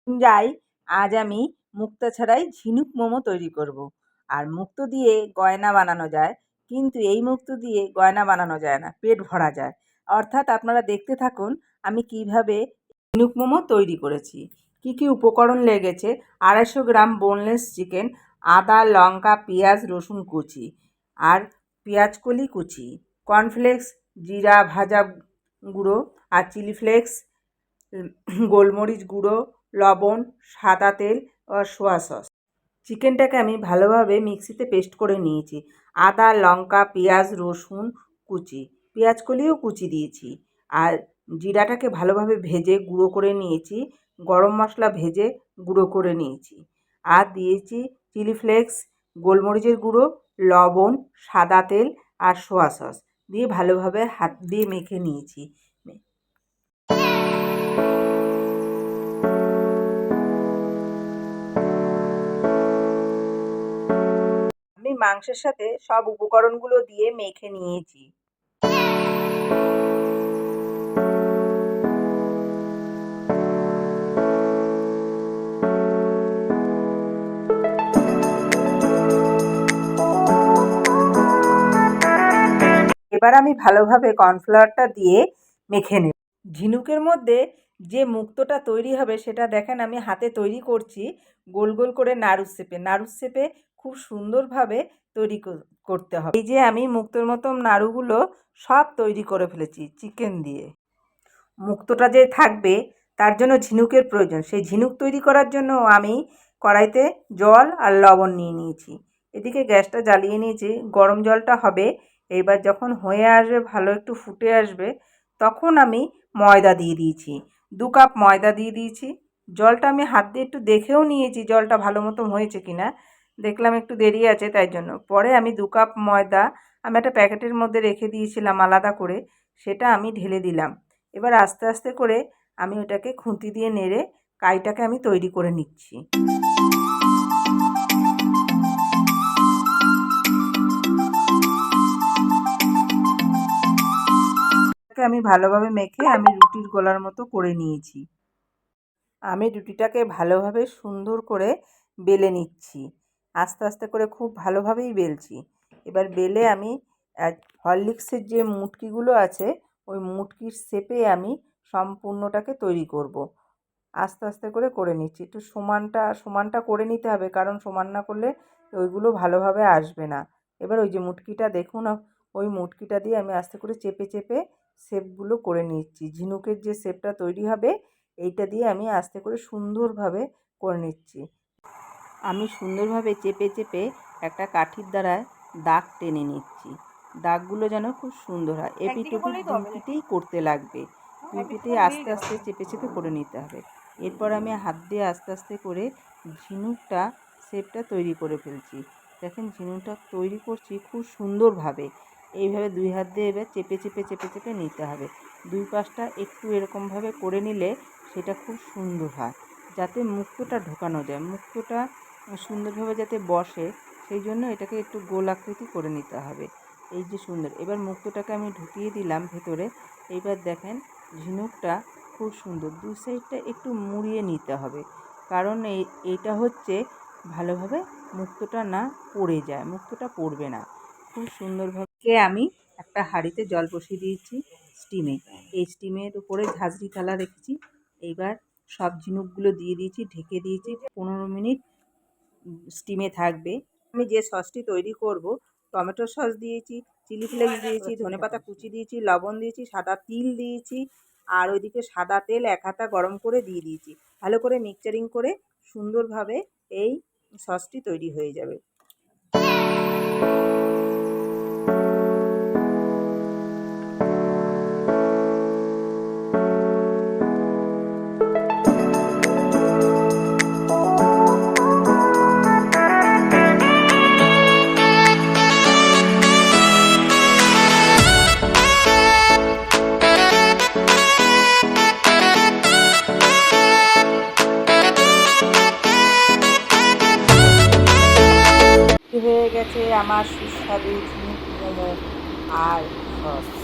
যাই, আজ আমি মুক্তো ছাড়াই ঝিনুক মোমো তৈরি করব। আর মুক্তো দিয়ে গয়না বানানো যায়, কিন্তু এই মুক্তো দিয়ে গয়না বানানো যায় না, পেট ভরা যায়। অর্থাৎ আপনারা দেখতে থাকুন আমি কিভাবে ঝিনুক মোমো তৈরি করেছি। কি কি উপকরণ লেগেছে: 250 গ্রাম বোনলেস চিকেন, আদা, লঙ্কা, পেঁয়াজ, রসুন কুচি, আর পেঁয়াজ কলি কুচি, কর্নফ্লেক্স, জিরা ভাজা গুঁড়ো, আর চিলি ফ্লেক্স, গোলমরিচ গুঁড়ো, লবণ, সাদা তেল ও সোয়া সস। চিকেনটাকে আমি ভালোভাবে মিক্সিতে পেস্ট করে নিয়েছি। আদা, লঙ্কা, পেঁয়াজ, রসুন কুচি, পেঁয়াজ কলিও কুচি দিয়েছি। আর জিরাটাকে ভালোভাবে ভেজে গুঁড়ো করে নিয়েছি। গরম মশলা ভেজে গুঁড়ো করে নিয়েছি। আর দিয়েছি চিলি ফ্লেক্স, গোলমরিচের গুঁড়ো, লবণ, সাদা তেল আর সোয়া সস দিয়ে ভালোভাবে হাত দিয়ে মেখে নিয়েছি। আমি মাংসের সাথে সব উপকরণগুলো দিয়ে মেখে নিয়েছি। এবার আমি ভালোভাবে কর্নফ্লাওয়ারটা দিয়ে মেখে নেব। ঝিনুকের মধ্যে যে মুক্তোটা তৈরি হবে সেটা দেখেন আমি হাতে তৈরি করছি, গোল গোল করে নাড়ু শেপে খুব সুন্দরভাবে তৈরি করতে হবে। এই যে আমি মুক্তোর মতন নাড়ুগুলো সব তৈরি করে ফেলেছি চিকেন দিয়ে। মুক্তোটা যে থাকবে তার জন্য ঝিনুকের প্রয়োজন। সেই ঝিনুক তৈরি করার জন্য আমি কড়াইতে জল আর লবণ নিয়ে নিয়েছি। এদিকে গ্যাসটা জ্বালিয়ে নিয়েছি, গরম জলটা হবে। এইবার যখন হয়ে আসবে, ভালো একটু ফুটে আসবে, তখন আমি ময়দা দিয়ে দিয়েছি। 2 কাপ ময়দা দিয়ে দিয়েছি। জলটা আমি হাত দিয়ে একটু দেখেও নিয়েছি জলটা ভালো মতো হয়েছে কিনা। দেখলাম একটু দেরি আছে, তাই জন্য পরে আমি 2 কাপ ময়দা আমি একটা প্যাকেটের মধ্যে রেখে দিয়েছিলাম আলাদা করে, সেটা আমি ঢেলে দিলাম। এবার আস্তে আস্তে করে আমি ওটাকে খুন্তি দিয়ে নেড়ে কাইটাকে আমি তৈরি করে নিচ্ছি। আমি ভালোভাবে মেখে আমি রুটির গোলার মতো করে নিয়েছি। আমি রুটিটাকে ভালোভাবে সুন্দর করে বেলে নিচ্ছি, আস্তে আস্তে করে খুব ভালোভাবেই বেলছি। এবার বেলে আমি হরলিক্সের যে মুটকিগুলো আছে ওই মুটকির শেপে আমি সম্পূর্ণটাকে তৈরি করব। আস্তে আস্তে করে নিচ্ছি, একটু সমানটা করে নিতে হবে, কারণ সমান না করলে ওইগুলো ভালোভাবে আসবে না। এবার ওই যে মুটকিটা দেখুন, ওই মুটকিটা দিয়ে আমি আস্তে করে চেপে চেপে শেপগুলো করে নিচ্ছি। ঝিনুকের যে শেপটা তৈরি হবে এইটা দিয়ে আমি আস্তে করে সুন্দরভাবে করে নিচ্ছি। আমি সুন্দরভাবে চেপে চেপে একটা কাঠির দ্বারা দাগ টেনে নিচ্ছি। দাগগুলো যেন খুব সুন্দর হয়। এপিটোপিট 2 পিঠেই করতে লাগবে, 2 পিঠেই আস্তে আস্তে চেপে চেপে করে নিতে হবে। এরপর আমি হাত দিয়ে আস্তে আস্তে করে ঝিনুকটা শেপটা তৈরি করে ফেলছি। দেখেন ঝিনুকটা তৈরি করছি খুব সুন্দরভাবে। এইভাবে 2 হাত দিয়ে এবার চেপে চেপে চেপে চেপে নিতে হবে। 2 পাশটা একটু এরকমভাবে করে নিলে সেটা খুব সুন্দর হয়, যাতে মুক্তোটা ঢোকানো যায়, মুক্তোটা সুন্দরভাবে যাতে বসে, সেই জন্য এটাকে একটু গোল আকৃতি করে নিতে হবে। এই যে সুন্দর, এবার মুক্তোটাকে আমি ঢুকিয়ে দিলাম ভেতরে। এইবার দেখেন ঝিনুকটা খুব সুন্দর, 2 সাইডটা একটু মুড়িয়ে নিতে হবে, কারণ এইটা হচ্ছে ভালোভাবে মুক্তোটা না পড়ে যায়, মুক্তোটা পড়বে না। খুব সুন্দরভাবে আমি একটা হাঁড়িতে জল বসিয়ে দিয়েছি স্টিমে। এই স্টিমের উপরে ঝাঁঝরি থালা রেখেছি। এইবার সব ঝিনুকগুলো দিয়ে দিয়েছি, ঢেকে দিয়েছি, 15 মিনিট স্টিমে থাকবে। আমি যে সসটি তৈরি করব, টমেটো সস দিয়েছি, চিলি ফ্লেক্স দিয়েছি, ধনেপাতা কুচি দিয়েছি, লবণ দিয়েছি, সাদা তিল দিয়েছি, আর ওইদিকে সাদা তেল 1 হাতা গরম করে দিয়ে দিয়েছি। ভালো করে মিক্সচারিং করে সুন্দরভাবে এই সসটি তৈরি হয়ে যাবে। হয়ে গেছে আমার সুস্বাদু ঝিনুক মোমো আর সস।